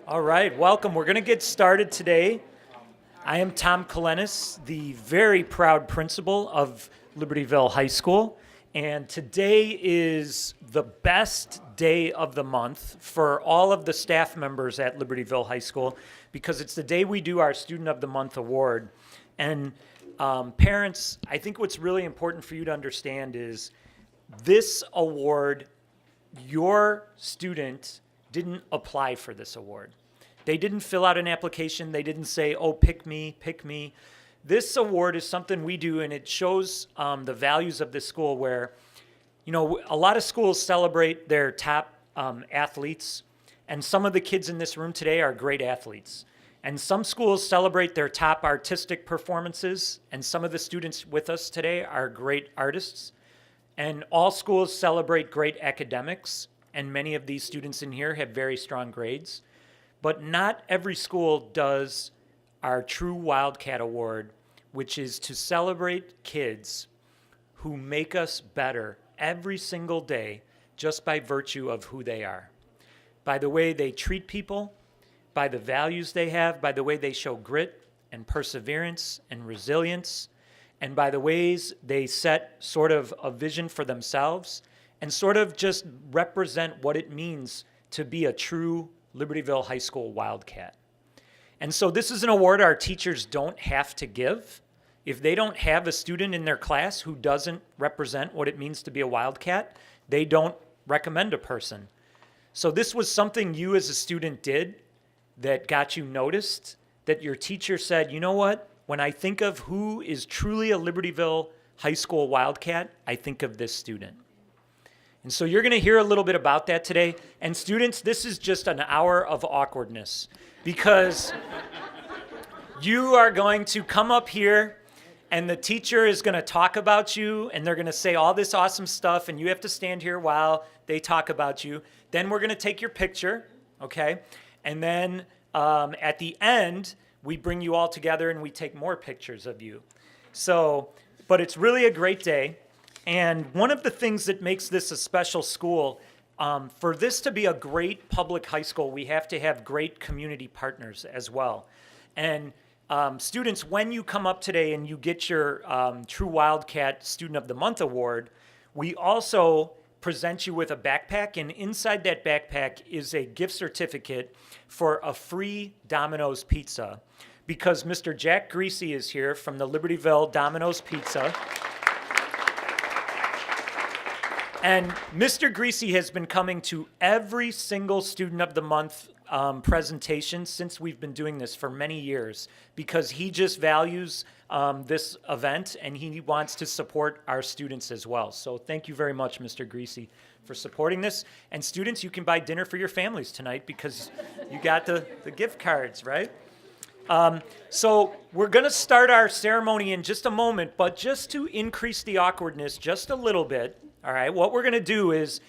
All right, welcome. We're going to get started today. I am Tom Kalenis, the very proud principal of Libertyville High School, and today is the best day of the month for all of the staff members at Libertyville High School because it's the day we do our Student of the Month award. And parents, I think what's really important for you to understand is this award, your student didn't apply for this award. They didn't fill out an application. They didn't say, oh, pick me, pick me. This award is something we do, and it shows the values of this school where, you know, a lot of schools celebrate their top athletes, and some of the kids in this room today are great athletes. And some schools celebrate their top artistic performances, and some of the students with us today are great artists. And all schools celebrate great academics, and many of these students in here have very strong grades. But not every school does our True Wildcat Award, which is to celebrate kids who make us better every single day just by virtue of who they are. By the way they treat people, by the values they have, by the way they show grit and perseverance and resilience, and by the ways they set sort of a vision for themselves and sort of just represent what it means to be a true Libertyville High School Wildcat. And so this is an award our teachers don't have to give. If they don't have a student in their class who doesn't represent what it means to be a Wildcat, they don't recommend a person. So this was something you as a student did that got you noticed, that your teacher said, you know what? When I think of who is truly a Libertyville High School Wildcat, I think of this student. And so you're going to hear a little bit about that today. And students, this is just an hour of awkwardness because you are going to come up here and the teacher is going to talk about you and they're going to say all this awesome stuff and you have to stand here while they talk about you. Then we're going to take your picture, okay? And then at the end, we bring you all together and we take more pictures of you. So, but it's really a great day. And one of the things that makes this a special school, for this to be a great public high school, we have to have great community partners as well. And students, when you come up today and you get your True Wildcat Student of the Month award, we also present you with a backpack, and inside that backpack is a gift certificate for a free Domino's pizza, because Mr. Jack Greasy is here from the Libertyville Domino's Pizza. And Mr. Greasy has been coming to every single Student of the Month presentation since we've been doing this for many years because he just values this event and he wants to support our students as well. So thank you very much, Mr. Greasy, for supporting this. And students, you can buy dinner for your families tonight because you got the gift cards, right? So we're going to start our ceremony in just a moment, but just to increase the awkwardness just a little bit, all right, what we're going to do is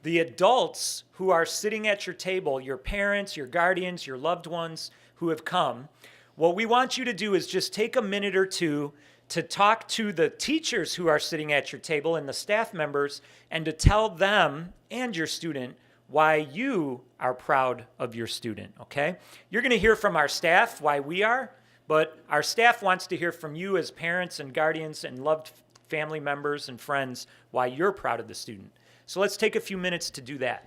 the adults who are sitting at your table, your parents, your guardians, your loved ones who have come, what we want you to do is just take a minute or two to talk to the teachers who are sitting at your table and the staff members and to tell them and your student why you are proud of your student, okay? You're going to hear from our staff why we are, but our staff wants to hear from you as parents and guardians and loved family members and friends why you're proud of the student. So let's take a few minutes to do that.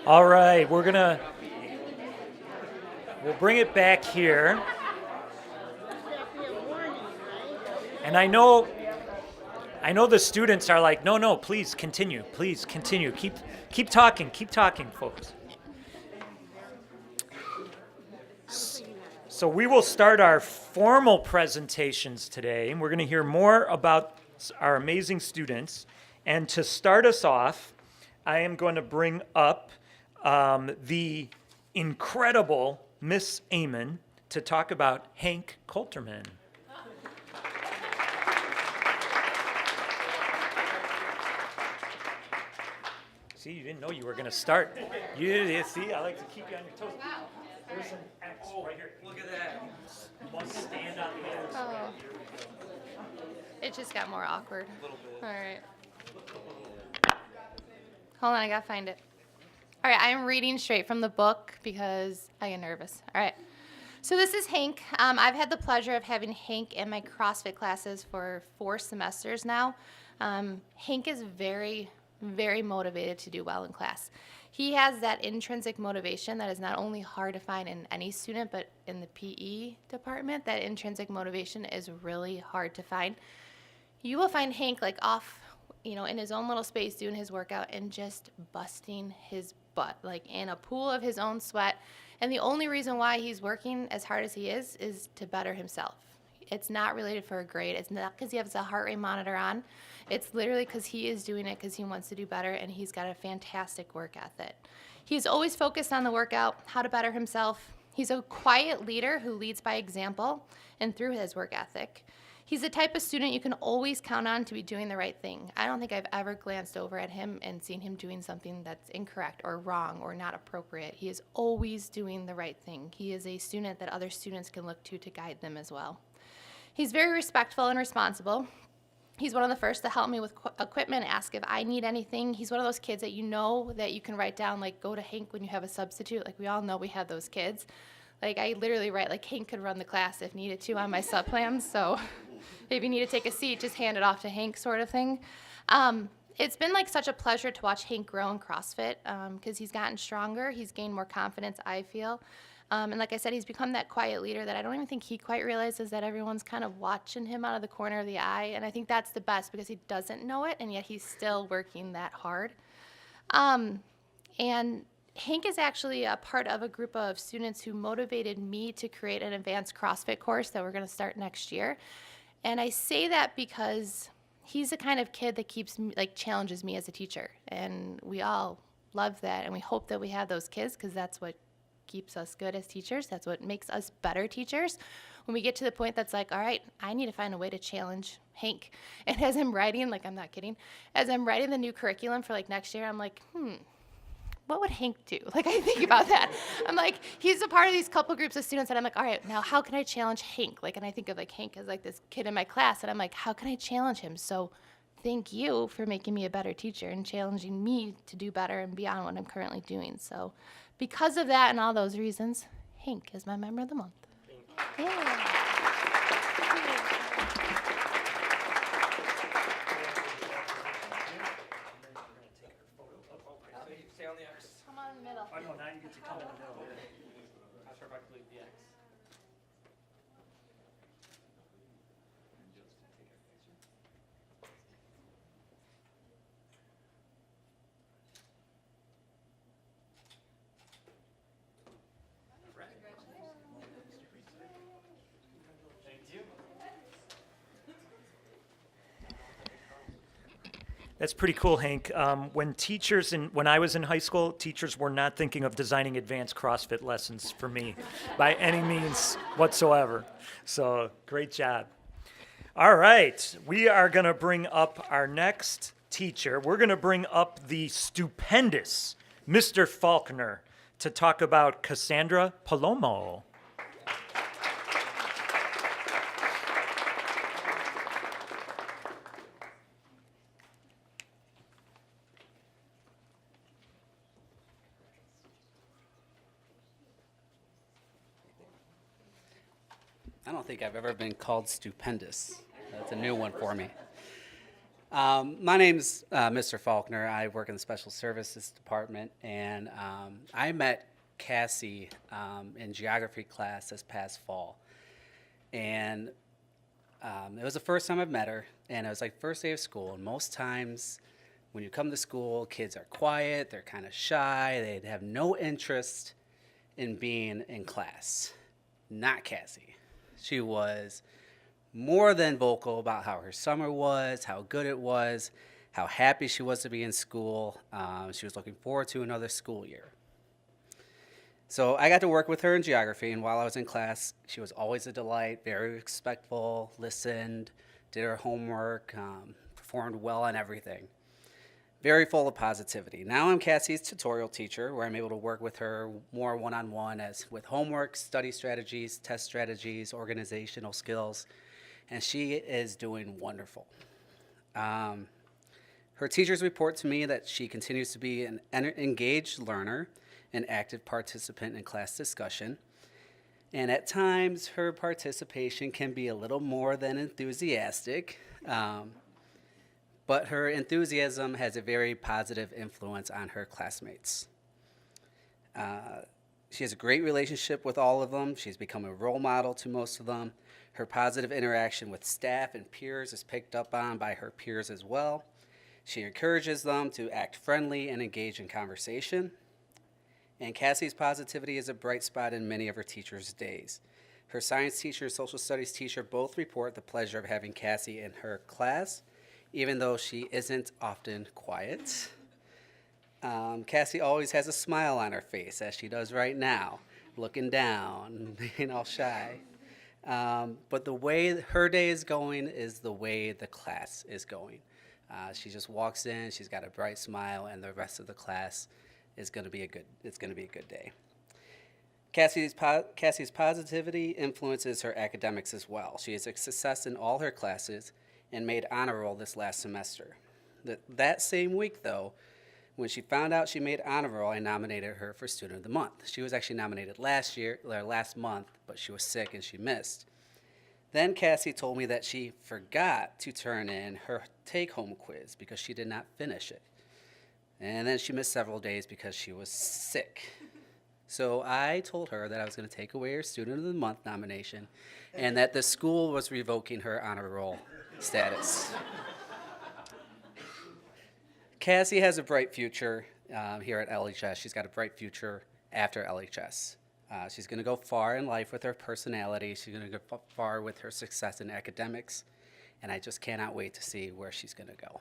All right, we'll bring it back here. And I know the students are like, no, please continue, keep talking, folks. So we will start our formal presentations today. We're going to hear more about our amazing students. And to start us off, I am going to bring up the incredible Miss Amon to talk about Hank Colterman. See, you didn't know you were going to start. You see, I like to keep you on your toes. There's an X right here. Look at that. You must stand on the X. Oh. It just got more awkward. A little bit. All right. Hold on, I gotta find it. All right, I am reading straight from the book because I get nervous. All right. So this is Hank. I've had the pleasure of having Hank in my CrossFit classes for 4 semesters now. Hank is very, very motivated to do well in class. He has that intrinsic motivation that is not only hard to find in any student, but in the PE department, that intrinsic motivation is really hard to find. You will find Hank like off, in his own little space doing his workout and just busting his butt, like in a pool of his own sweat. And the only reason why he's working as hard as he is to better himself. It's not related for a grade. It's not because he has a heart rate monitor on. It's literally because he is doing it because he wants to do better, and he's got a fantastic work ethic. He's always focused on the workout, how to better himself. He's a quiet leader who leads by example and through his work ethic. He's the type of student you can always count on to be doing the right thing. I don't think I've ever glanced over at him and seen him doing something that's incorrect or wrong or not appropriate. He is always doing the right thing. He is a student that other students can look to guide them as well. He's very respectful and responsible. He's one of the first to help me with equipment, ask if I need anything. He's one of those kids that that you can write down, like, go to Hank when you have a substitute. Like, we all know we have those kids. Like, I literally write, like, Hank could run the class if needed to on my sub plans. So if you need to take a seat, just hand it off to Hank sort of thing. It's been, like, such a pleasure to watch Hank grow in CrossFit because he's gotten stronger. He's gained more confidence, I feel. And like I said, he's become that quiet leader that I don't even think he quite realizes that everyone's kind of watching him out of the corner of the eye. And I think that's the best because he doesn't know it, and yet he's still working that hard. And Hank is actually a part of a group of students who motivated me to create an advanced CrossFit course that we're going to start next year. And I say that because he's the kind of kid that challenges me as a teacher. And we all love that, and we hope that we have those kids because that's what keeps us good as teachers. That's what makes us better teachers. When we get to the point that's like, all right, I need to find a way to challenge Hank. And as I'm writing, like, I'm not kidding, as I'm writing the new curriculum for like next year, I'm like, what would Hank do? Like, I think about that. I'm like, he's a part of these couple groups of students, and I'm like, all right, now how can I challenge Hank? Like, and I think of like Hank as like this kid in my class, and I'm like, how can I challenge him? So thank you for making me a better teacher and challenging me to do better and beyond what I'm currently doing. So because of that and all those reasons, Hank is my member of the month. Yeah. Come on in the middle. Oh, no, now you get to come in the middle. Not sure if I can leave the X. That's pretty cool, Hank. When I was in high school, teachers were not thinking of designing advanced CrossFit lessons for me by any means whatsoever. So great job. All right, we are going to bring up our next teacher. We're going to bring up the stupendous Mr. Faulkner to talk about Cassie Paloma. I don't think I've ever been called stupendous. That's a new one for me. My name's Mr. Faulkner. I work in the Special Services Department, and I met Cassie in geography class this past fall. And it was the first time I've met her, and it was like first day of school. And most times when you come to school, kids are quiet, they're kind of shy, they have no interest in being in class. Not Cassie. She was more than vocal about how her summer was, how good it was, how happy she was to be in school. She was looking forward to another school year. So I got to work with her in geography, and while I was in class, she was always a delight, very respectful, listened, did her homework, performed well on everything. Very full of positivity. Now I'm Cassie's tutorial teacher, where I'm able to work with her more one-on-one as with homework, study strategies, test strategies, organizational skills, and she is doing wonderful. Her teachers report to me that she continues to be an engaged learner, an active participant in class discussion, and at times her participation can be a little more than enthusiastic, but her enthusiasm has a very positive influence on her classmates. She has a great relationship with all of them. She's become a role model to most of them. Her positive interaction with staff and peers is picked up on by her peers as well. She encourages them to act friendly and engage in conversation. And Cassie's positivity is a bright spot in many of her teachers' days. Her science teacher and social studies teacher both report the pleasure of having Cassie in her class, even though she isn't often quiet. Cassie always has a smile on her face, as she does right now, looking down, being all shy. But the way her day is going is the way the class is going. She just walks in, she's got a bright smile, and the rest of the class is going to be a good day. Cassie's positivity influences her academics as well. She is a success in all her classes and made honor roll this last semester. That same week, though, when she found out she made honor roll, I nominated her for Student of the Month. She was actually nominated last month, but she was sick and she missed. Then Cassie told me that she forgot to turn in her take-home quiz because she did not finish it. And then she missed several days because she was sick. So I told her that I was going to take away her Student of the Month nomination and that the school was revoking her honor roll status. Cassie has a bright future here at LHS. She's got a bright future after LHS. She's going to go far in life with her personality. She's going to go far with her success in academics. And I just cannot wait to see where she's going to go.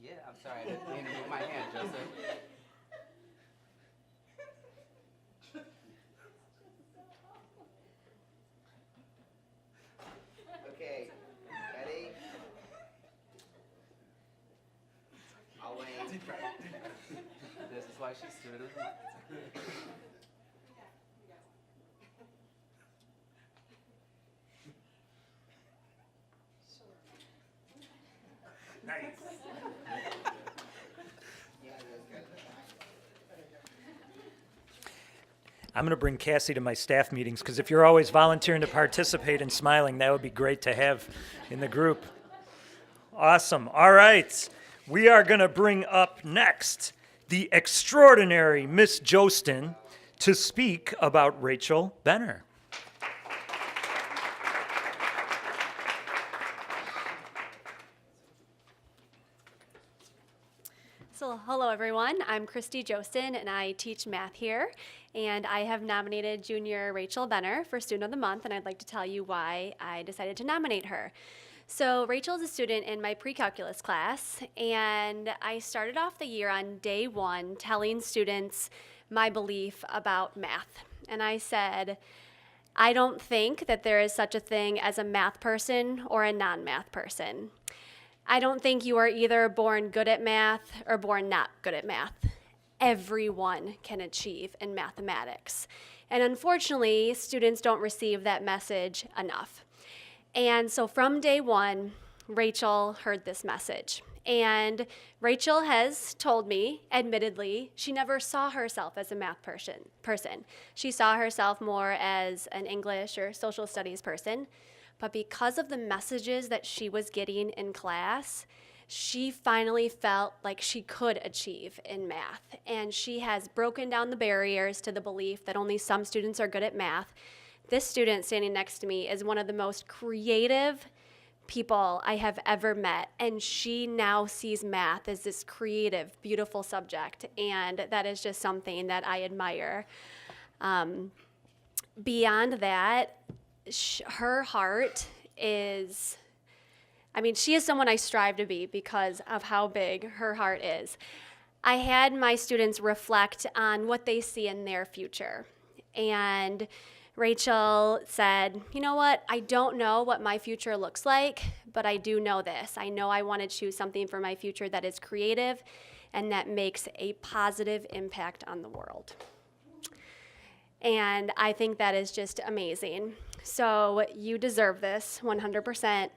Yeah, I'm sorry, I didn't mean to move my hand, Joseph. Okay, ready? I'll wait. This is why she's Student of the Month. Nice. I'm going to bring Cassie to my staff meetings because if you're always volunteering to participate and smiling, that would be great to have in the group. Awesome. All right. We are going to bring up next the extraordinary Miss Jostin to speak about Rachel Benner. So hello everyone, I'm Christy Jostin and I teach math here, and I have nominated junior Rachel Benner for Student of the Month, and I'd like to tell you why I decided to nominate her. So Rachel is a student in my pre-calculus class, and I started off the year on day one telling students my belief about math. And I said, I don't think that there is such a thing as a math person or a non-math person. I don't think you are either born good at math or born not good at math. Everyone can achieve in mathematics. And unfortunately, students don't receive that message enough. And so from day one, Rachel heard this message. And Rachel has told me, admittedly, she never saw herself as a math person. She saw herself more as an English or social studies person. But because of the messages that she was getting in class, she finally felt like she could achieve in math. And she has broken down the barriers to the belief that only some students are good at math. This student standing next to me is one of the most creative people I have ever met, and she now sees math as this creative, beautiful subject, and that is just something that I admire. Beyond that, her heart is, she is someone I strive to be because of how big her heart is. I had my students reflect on what they see in their future, and Rachel said, you know what, I don't know what my future looks like, but I do know this. I know I want to choose something for my future that is creative and that makes a positive impact on the world. And I think that is just amazing. So you deserve this 100%.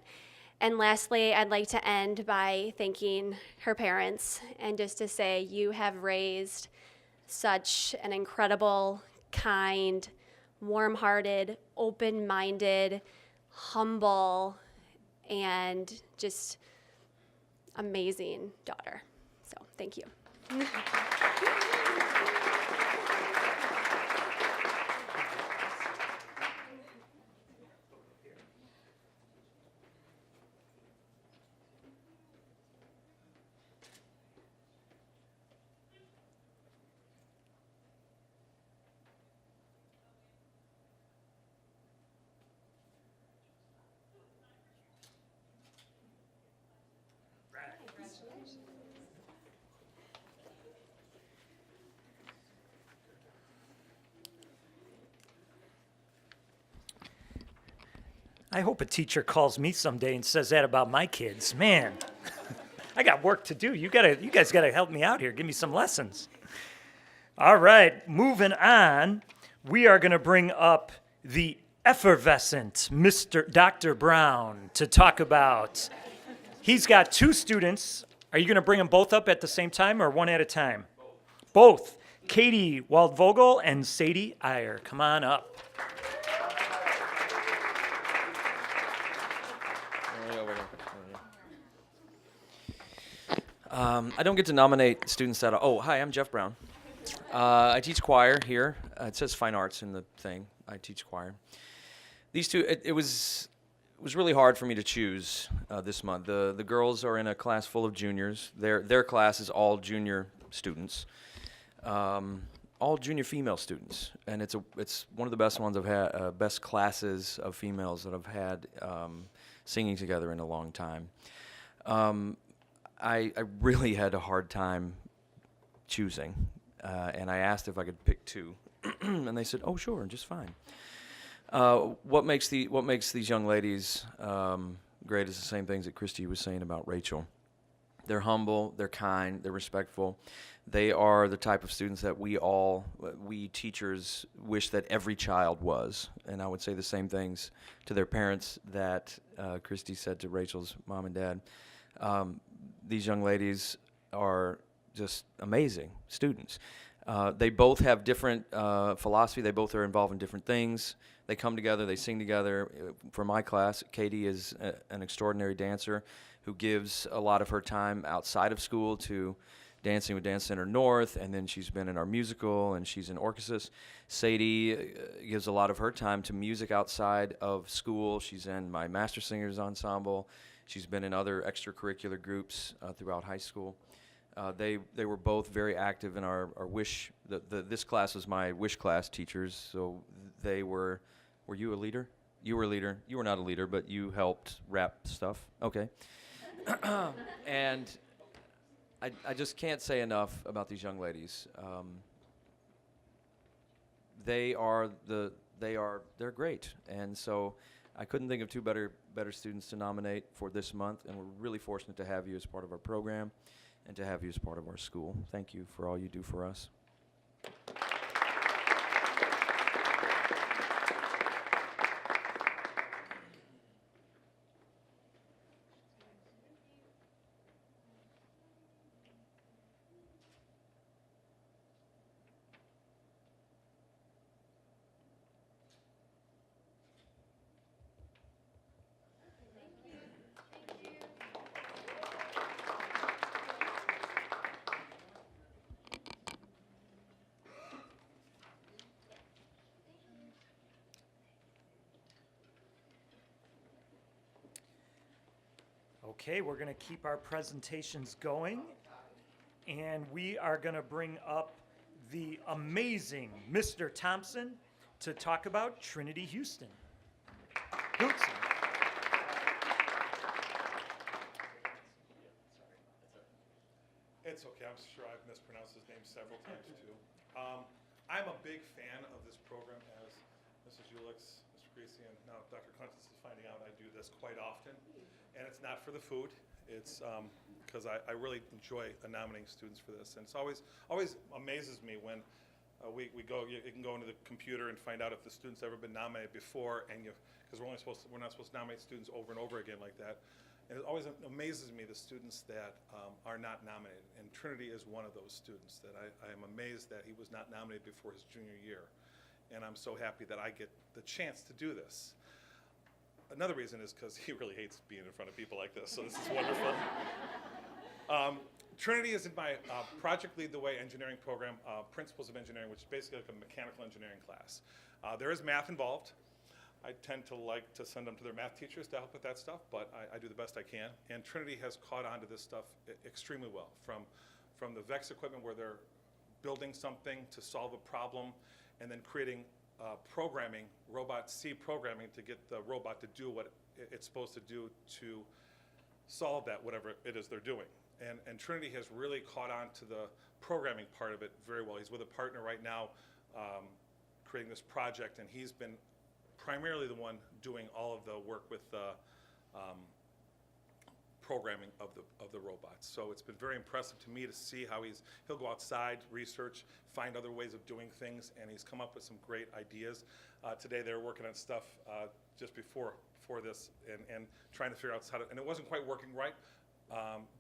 And lastly, I'd like to end by thanking her parents and just to say you have raised such an incredible, kind, warm-hearted, open-minded, humble, and just amazing daughter. So thank you. I hope a teacher calls me someday and says that about my kids. Man, I got work to do. You guys gotta help me out here. Give me some lessons. All right, moving on. We are gonna bring up the effervescent Mr. Dr. Brown to talk about. He's got two students. Are you gonna bring them both up at the same time or one at a time? Both. Katie Waldvogel and Sadie Iyer. Come on up. I don't get to nominate students that are, oh, hi, I'm Jeff Brown. I teach choir here. It says fine arts in the thing. I teach choir. These two, it was really hard for me to choose this month. The girls are in a class full of juniors. Their class is all junior students, all junior female students, and it's one of the best ones I've had, best classes of females that I've had singing together in a long time. I really had a hard time choosing, and I asked if I could pick two, and they said, "Oh, sure, just fine." What makes these young ladies great is the same things that Christy was saying about Rachel. They're humble, they're kind, they're respectful. They are the type of students that we teachers wish that every child was, and I would say the same things to their parents that Christy said to Rachel's mom and dad. These young ladies are just amazing students. They both have different philosophy. They both are involved in different things. They come together, they sing together. For my class, Katie is an extraordinary dancer who gives a lot of her time outside of school to dancing with Dance Center North, and then she's been in our musical, and she's in orchestras. Sadie gives a lot of her time to music outside of school. She's in my Master Singers Ensemble. She's been in other extracurricular groups throughout high school. They were both very active in our wish. This class was my wish class teachers, so they were. Were you a leader? You were a leader. You were not a leader, but you helped wrap stuff. Okay. And I just can't say enough about these young ladies. They're great, and so I couldn't think of two better students to nominate for this month, and we're really fortunate to have you as part of our program and to have you as part of our school. Thank you for all you do for us. Okay, we're going to keep our presentations going, and we are going to bring up the amazing Mr. Thompson to talk about Trinity Houston. Houston. It's okay. I'm sure I've mispronounced his name several times too. I'm a big fan of this program, as Mrs. Ulix, Mr. Greasy, and now Dr. Clinton is finding out. I do this quite often, and it's not for the food. It's because I really enjoy nominating students for this, and it's always amazes me when we go. You can go into the computer and find out if the student's ever been nominated before, and because we're not supposed to nominate students over and over again like that. And it always amazes me the students that are not nominated, and Trinity is one of those students that I am amazed that he was not nominated before his junior year, and I'm so happy that I get the chance to do this. Another reason is because he really hates being in front of people like this, so this is wonderful. Trinity is in my Project Lead the Way engineering program, Principles of Engineering, which is basically like a mechanical engineering class. There is math involved. I tend to like to send them to their math teachers to help with that stuff, but I do the best I can. And Trinity has caught on to this stuff extremely well, from the VEX equipment where they're building something to solve a problem, and then creating programming, robot C programming, to get the robot to do what it's supposed to do to solve that, whatever it is they're doing. And Trinity has really caught on to the programming part of it very well. He's with a partner right now creating this project, and he's been primarily the one doing all of the work with the programming of the robots. So it's been very impressive to me to see how he'll go outside, research, find other ways of doing things, and he's come up with some great ideas. Today they were working on stuff just before this and trying to figure out how to, and it wasn't quite working right,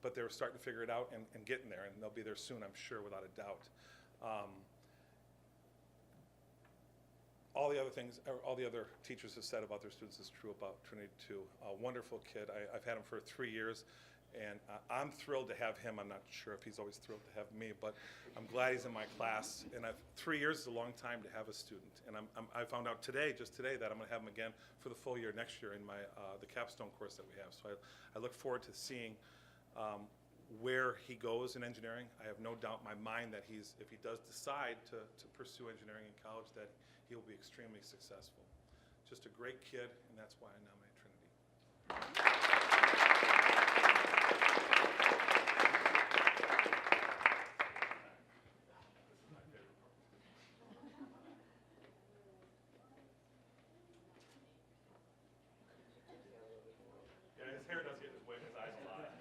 but they were starting to figure it out and getting there, and they'll be there soon, I'm sure, without a doubt. All the other things, all the other teachers have said about their students is true about Trinity too. A wonderful kid. I've had him for 3 years, and I'm thrilled to have him. I'm not sure if he's always thrilled to have me, but I'm glad he's in my class. And 3 years is a long time to have a student. And I found out just today, that I'm going to have him again for the full year next year in the capstone course that we have. So I look forward to seeing where he goes in engineering. I have no doubt in my mind that if he does decide to pursue engineering in college, that he will be extremely successful. Just a great kid, and that's why I nominate Trinity. Yeah, his hair does get in his way, his eyes a lot.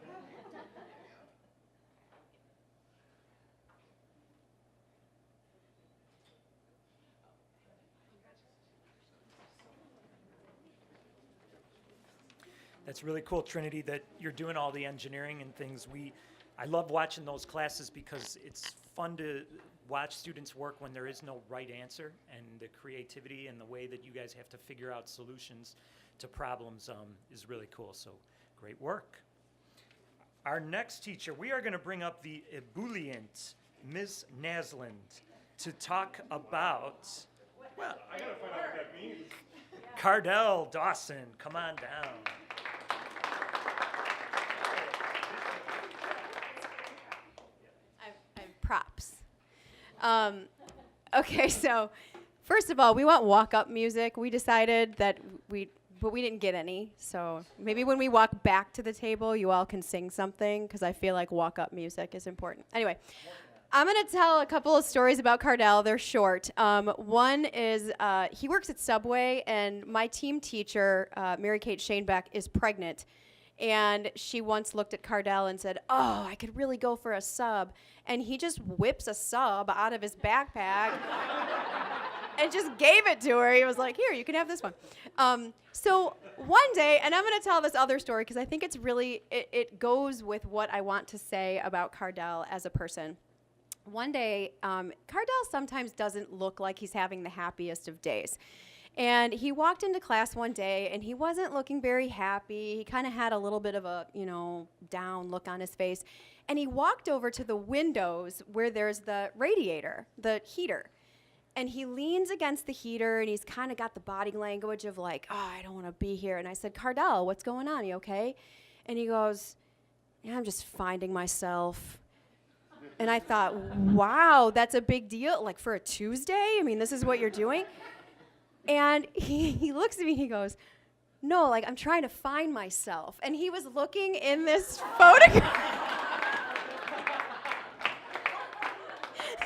That's really cool, Trinity, that you're doing all the engineering and things. I love watching those classes because it's fun to watch students work when there is no right answer, and the creativity and the way that you guys have to figure out solutions to problems is really cool. So great work. Our next teacher, we are going to bring up the ebullient Ms. Nasland to talk about, well, I gotta find out what that means. Cardell Dawson. Come on down. I have props. Okay, so first of all, we want walk-up music. We decided that but we didn't get any. So maybe when we walk back to the table, you all can sing something, because I feel like walk-up music is important. Anyway, I'm going to tell a couple of stories about Cardell. They're short. One is he works at Subway, and my team teacher, Mary Kate Shanebeck, is pregnant. And she once looked at Cardell and said, "Oh, I could really go for a sub." And he just whips a sub out of his backpack and just gave it to her. He was like, "Here, you can have this one." So one day, and I'm going to tell this other story because I think it's really, it goes with what I want to say about Cardell as a person. One day, Cardell sometimes doesn't look like he's having the happiest of days. And he walked into class one day, and he wasn't looking very happy. He kind of had a little bit of a, down look on his face. And he walked over to the windows where there's the radiator, the heater. And he leans against the heater, and he's kind of got the body language of like, "Oh, I don't want to be here." And I said, "Cardell, what's going on? You okay?" And he goes, yeah, I'm just finding myself. And I thought, wow, that's a big deal. Like for a Tuesday? I mean, this is what you're doing? And he looks at me, he goes, no, like I'm trying to find myself. And he was looking in this photograph.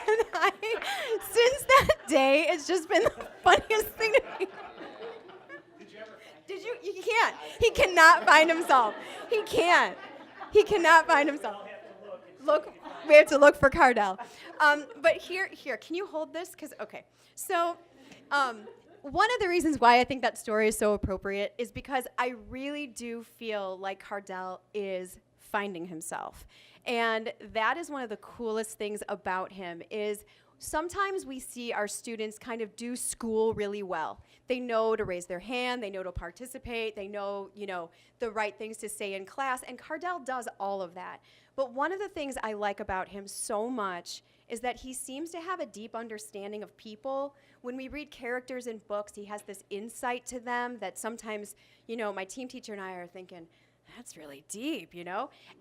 And since that day, it's just been the funniest thing to me. Did you? You can't. He cannot find himself. He can't. He cannot find himself. Look, we have to look for Cardell. But here, can you hold this? Okay. So, one of the reasons why I think that story is so appropriate is because I really do feel like Cardell is finding himself. And that is one of the coolest things about him is sometimes we see our students kind of do school really well. They know to raise their hand, they know to participate, they know, the right things to say in class, and Cardell does all of that. But one of the things I like about him so much is that he seems to have a deep understanding of people. When we read characters in books, he has this insight to them that sometimes, my team teacher and I are thinking, that's really deep,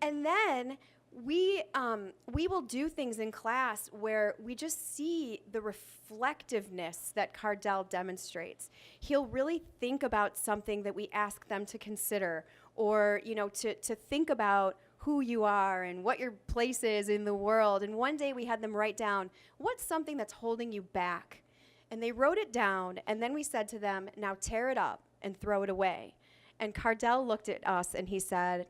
And then we will do things in class where we just see the reflectiveness that Cardell demonstrates. He'll really think about something that we ask them to consider, or to think about who you are and what your place is in the world. And one day we had them write down, what's something that's holding you back? And they wrote it down, and then we said to them, now tear it up and throw it away. And Cardell looked at us and he said,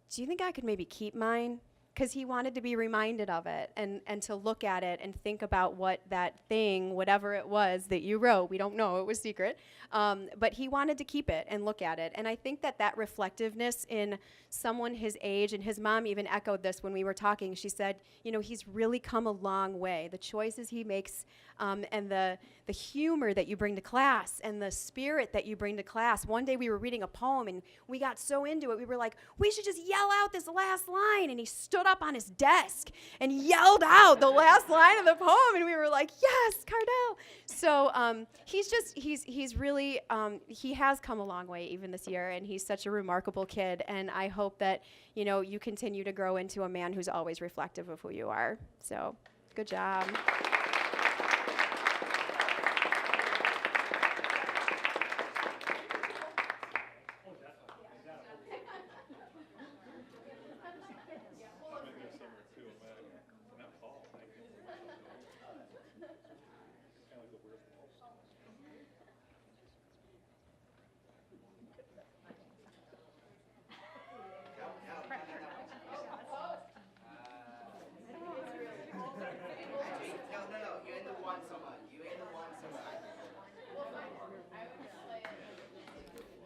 do you think I could maybe keep mine? Because he wanted to be reminded of it and to look at it and think about what that thing, whatever it was that you wrote, we don't know, it was secret, but he wanted to keep it and look at it. And I think that reflectiveness in someone his age, and his mom even echoed this when we were talking, she said, he's really come a long way. The choices he makes and the humor that you bring to class and the spirit that you bring to class. One day we were reading a poem and we got so into it, we were like, we should just yell out this last line. And he stood up on his desk and yelled out the last line of the poem, and we were like, yes, Cardell. So he's really, he has come a long way even this year, and he's such a remarkable kid, and I hope that, you continue to grow into a man who's always reflective of who you are. So, good job.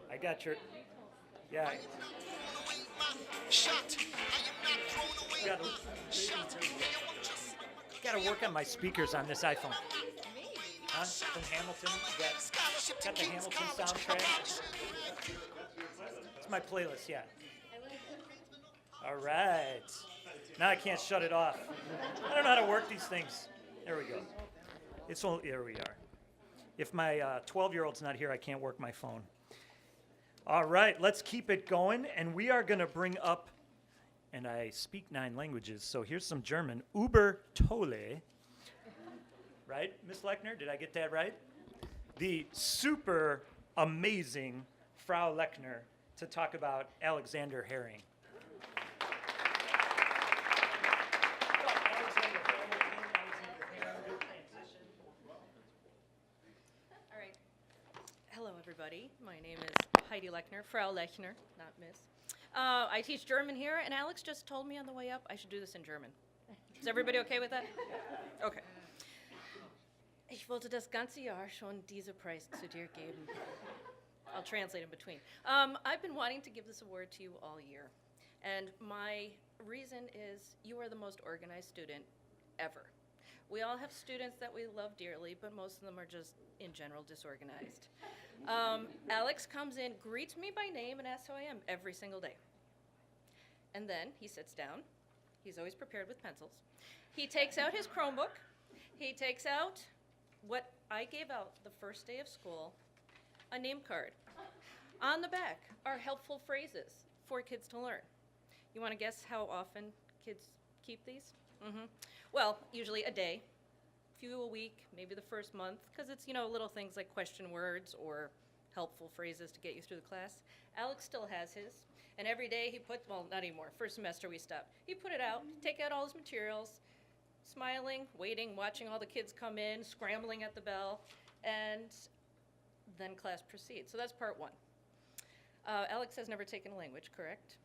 I got your, yeah. Gotta work on my speakers on this iPhone. Huh? From Hamilton? Got the Hamilton soundtrack? It's my playlist, yeah. All right. Now I can't shut it off. I don't know how to work these things. There we go. There we are. If my 12-year-old's not here, I can't work my phone. All right, let's keep it going, and we are going to bring up, and I speak 9 languages, so here's some German. Über Tolle, right, Miss Lechner? Did I get that right? The super amazing Frau Lechner to talk about Alexander Herring. All right. Hello, everybody. My name is Heidi Lechner, Frau Lechner, not Miss. I teach German here, and Alex just told me on the way up I should do this in German. Is everybody okay with that? Okay. Ich wollte das ganze Jahr schon diese Preis zu dir geben. I'll translate in between. I've been wanting to give this award to you all year, and my reason is you are the most organized student ever. We all have students that we love dearly, but most of them are just, in general, disorganized. Alex comes in, greets me by name, and asks how I am every single day. And then he sits down. He's always prepared with pencils. He takes out his Chromebook. He takes out what I gave out the first day of school, a name card. On the back are helpful phrases for kids to learn. You want to guess how often kids keep these? Well, usually a day, few a week, maybe the first month, because it's, little things like question words or helpful phrases to get you through the class. Alex still has his, and every day he puts, well, not anymore, first semester we stopped. He put it out, take out all his materials, smiling, waiting, watching all the kids come in, scrambling at the bell, and then class proceeds. So that's part one. Alex has never taken a language, correct?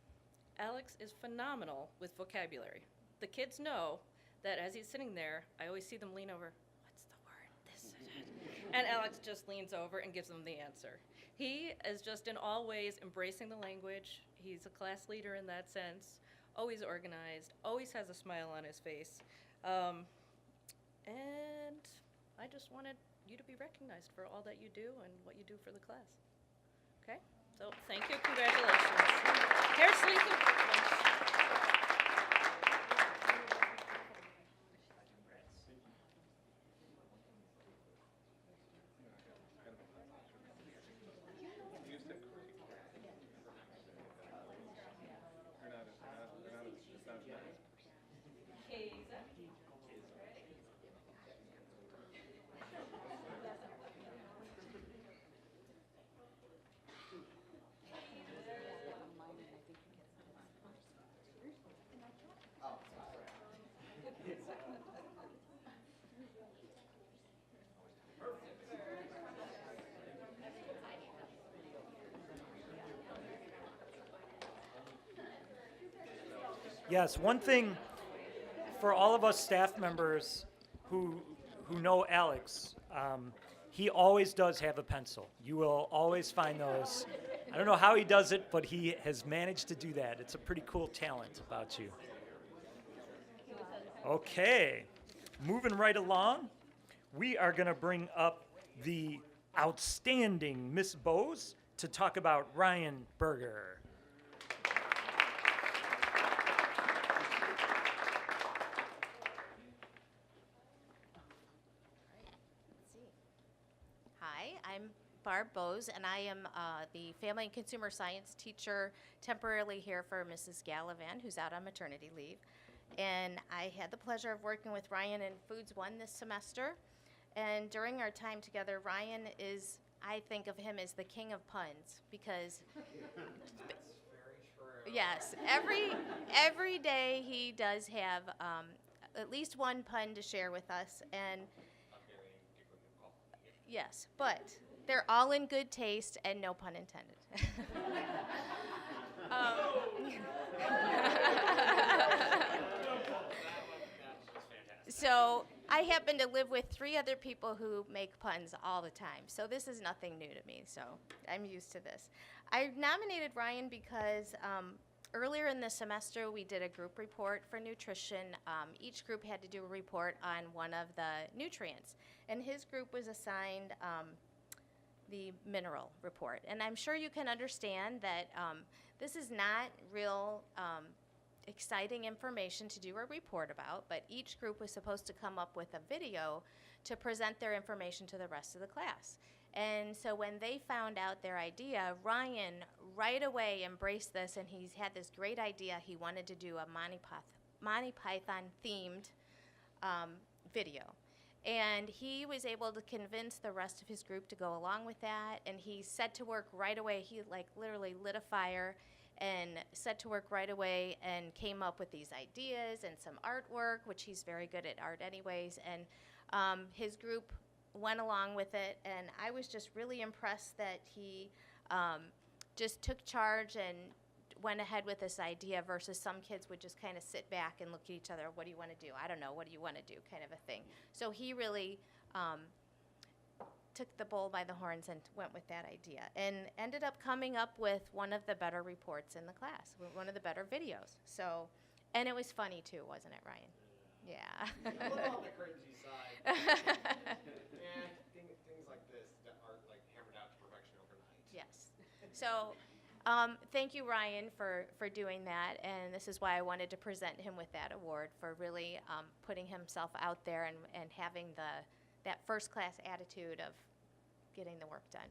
Alex is phenomenal with vocabulary. The kids know that as he's sitting there, I always see them lean over, what's the word? This is it. And Alex just leans over and gives them the answer. He is just in all ways embracing the language. He's a class leader in that sense, always organized, always has a smile on his face. And I just wanted you to be recognized for all that you do and what you do for the class. Okay? So thank you, congratulations. Hair, sleeves, and lunch. Yes, one thing for all of us staff members who know Alex, he always does have a pencil. You will always find those. I don't know how he does it, but he has managed to do that. It's a pretty cool talent about you. Okay, moving right along, we are going to bring up the outstanding Miss Bose to talk about Ryan Berger. Hi, I'm Barb Bose, and I am the Family and Consumer Science teacher temporarily here for Mrs. Gallivan, who's out on maternity leave. And I had the pleasure of working with Ryan in Foods 1 this semester. And during our time together, Ryan is, I think of him as the king of puns, because yes, every day he does have at least one pun to share with us, and yes, but they're all in good taste and no pun intended. So I happen to live with 3 other people who make puns all the time, so this is nothing new to me, so I'm used to this. I nominated Ryan because earlier in the semester we did a group report for nutrition. Each group had to do a report on one of the nutrients, and his group was assigned the mineral report. And I'm sure you can understand that this is not real exciting information to do a report about, but each group was supposed to come up with a video to present their information to the rest of the class. And so when they found out their idea, Ryan right away embraced this, and he's had this great idea. He wanted to do a Monty Python themed video. And he was able to convince the rest of his group to go along with that, and he set to work right away. He literally lit a fire and set to work right away and came up with these ideas and some artwork, which he's very good at art anyways, and his group went along with it, and I was just really impressed that he just took charge and went ahead with this idea versus some kids would just kind of sit back and look at each other, what do you want to do? I don't know, what do you want to do, kind of a thing. So he really took the bull by the horns and went with that idea and ended up coming up with one of the better reports in the class, one of the better videos. So, and it was funny too, wasn't it, Ryan? Yeah. A little on the cringy side. And things like this that aren't like hammered out to perfection overnight. Yes. So, thank you, Ryan, for doing that, and this is why I wanted to present him with that award for really putting himself out there and having that first-class attitude of getting the work done.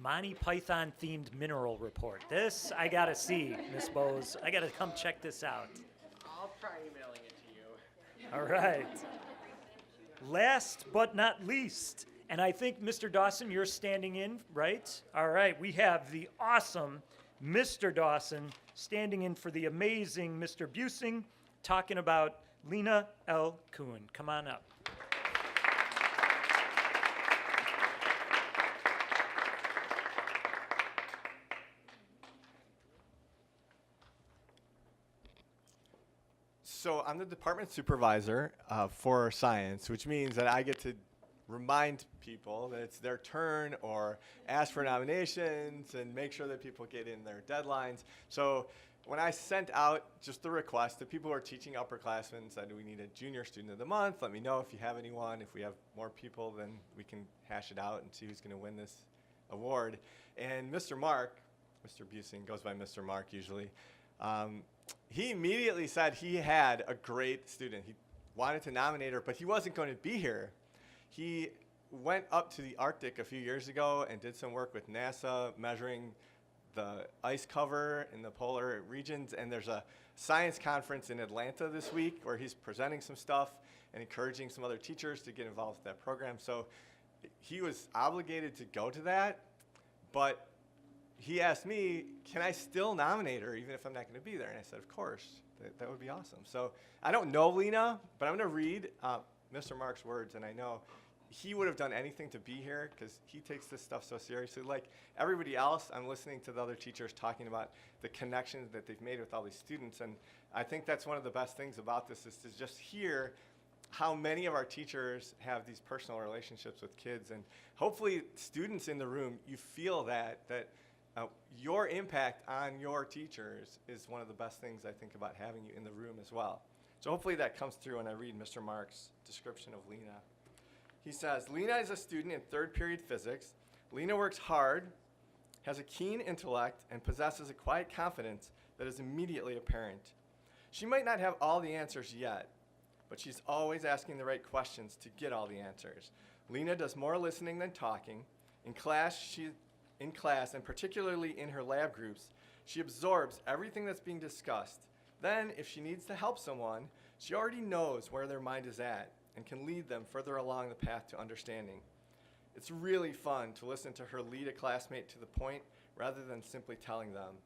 Monty Python themed mineral report. This I gotta see, Miss Bose. I gotta come check this out. I'll try emailing it to you. All right. Last but not least, and I think Mr. Dawson, you're standing in, right? All right, we have the awesome Mr. Dawson standing in for the amazing Mr. Busing, talking about Lena L. Kuhn. Come on up. So I'm the department supervisor for science, which means that I get to remind people that it's their turn or ask for nominations and make sure that people get in their deadlines. So when I sent out just the request to people who are teaching upperclassmen, said we need a junior student of the month, let me know if you have anyone. If we have more people, then we can hash it out and see who's going to win this award. And Mr. Mark, Mr. Busing goes by Mr. Mark usually, he immediately said he had a great student. He wanted to nominate her, but he wasn't going to be here. He went up to the Arctic a few years ago and did some work with NASA measuring the ice cover in the polar regions, and there's a science conference in Atlanta this week where he's presenting some stuff and encouraging some other teachers to get involved with that program. So he was obligated to go to that, but he asked me, can I still nominate her even if I'm not going to be there? And I said, of course, that would be awesome. So I don't know Lena, but I'm going to read Mr. Mark's words, and I know he would have done anything to be here because he takes this stuff so seriously. Like everybody else, I'm listening to the other teachers talking about the connections that they've made with all these students, and I think that's one of the best things about this is to just hear how many of our teachers have these personal relationships with kids, and hopefully students in the room, you feel that your impact on your teachers is one of the best things I think about having you in the room as well. So hopefully that comes through when I read Mr. Mark's description of Lena. He says, Lena is a student in third period physics. Lena works hard, has a keen intellect, and possesses a quiet confidence that is immediately apparent. She might not have all the answers yet, but she's always asking the right questions to get all the answers. Lena does more listening than talking. In class, and particularly in her lab groups, she absorbs everything that's being discussed. Then, if she needs to help someone, she already knows where their mind is at and can lead them further along the path to understanding. It's really fun to listen to her lead a classmate to the point rather than simply telling them.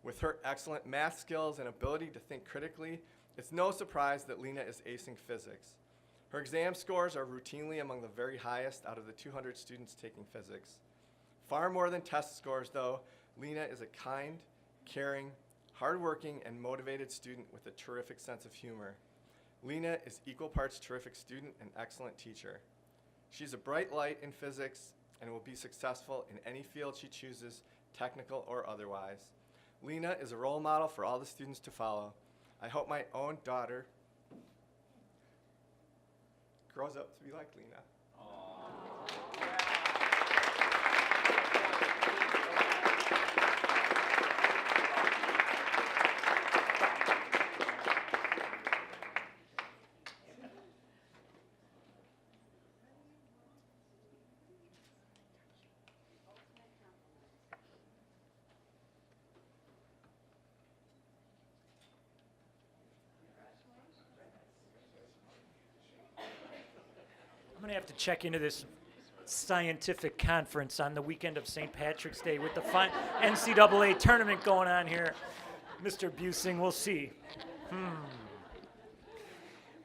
With her excellent math skills and ability to think critically, it's no surprise that Lena is acing physics. Her exam scores are routinely among the very highest out of the 200 students taking physics. Far more than test scores, though, Lena is a kind, caring, hardworking, and motivated student with a terrific sense of humor. Lena is equal parts terrific student and excellent teacher. She's a bright light in physics and will be successful in any field she chooses, technical or otherwise. Lena is a role model for all the students to follow. I hope my own daughter grows up to be like Lena. I'm going to have to check into this scientific conference on the weekend of St. Patrick's Day with the NCAA tournament going on here. Mr. Busing, we'll see.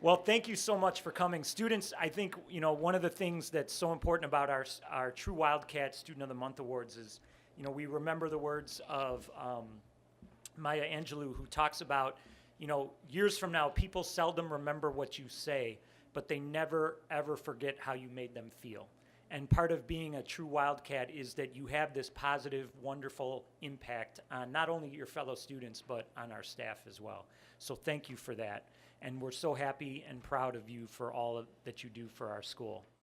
Well, thank you so much for coming. Students, I think, one of the things that's so important about our True Wildcat Student of the Month Awards is, we remember the words of Maya Angelou, who talks about, years from now, people seldom remember what you say, but they never, ever forget how you made them feel. And part of being a true Wildcat is that you have this positive, wonderful impact on not only your fellow students, but on our staff as well. So thank you for that. And we're so happy and proud of you for all that you do for our school.